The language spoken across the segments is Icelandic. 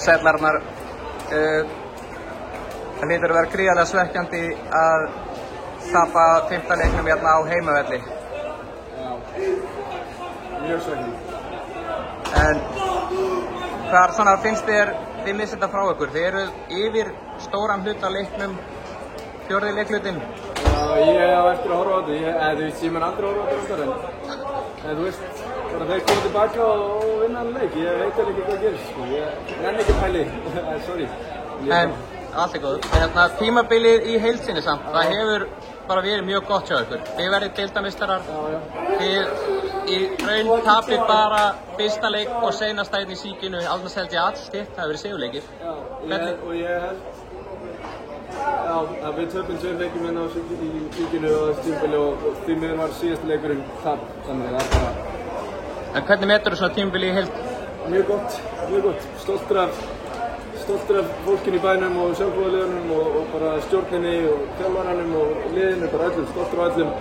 Sætlarnar, það hlýtur að vera gríðarlega svekkjandi að tapa 5. leiknum hérna á heimavelli. Já, mjög svekkjandi. En hvað svona finnst þið missið þetta frá ykkur? Þið eruð yfir stóran hluta leiknum, 4. leikhlutinn. Já, ég á eftir að horfa á þetta. Þú veist, ég mun aldrei horfa á þetta en þú veist, bara þeir koma tilbaka og vinna hann leik. Ég veit ekki hvað gerist, sko. Ég nenni ekki pæli. Sorry. En allt er góð. Tímabilið í heild sinni samt, það hefur bara verið mjög gott hjá ykkur. Þið verðið deildarmeistarar. Þið í raun tapir bara 1. leik og seinasta einn í síkinu, annars held ég allt stitt, það hefur verið sigurleikir. Já, og ég held að við töpum 2 leikjum hérna í síkinu og þessu tímabili og því miður var síðasti leikurinn tap, þannig að það er bara... En hvernig metur þú svona tímabili í heild? Mjög gott, mjög gott. Stoltur af fólkinu í bænum og sjálfboðaliðunum og bara stjórninni og þjálfaranum og liðinu, bara öllum, stoltur af öllum.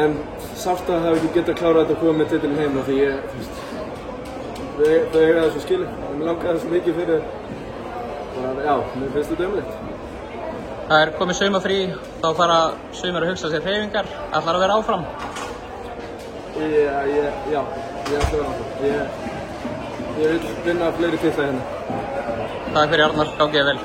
En sárt að hafa ekki getað klárað þetta að koma með titilinn heim af því þau eiga það svo skilið. Mér langaði það svo mikið fyrir já, mér finnst þetta ömurlegt. Það er komið saumafrí, þá fara saumar að hugsa sér hreyfingar. Ætlar að vera áfram? Já, ég ætla að vera áfram. Ég vil vinna fleiri titla hérna. Takk fyrir Arnar, gangi þér vel.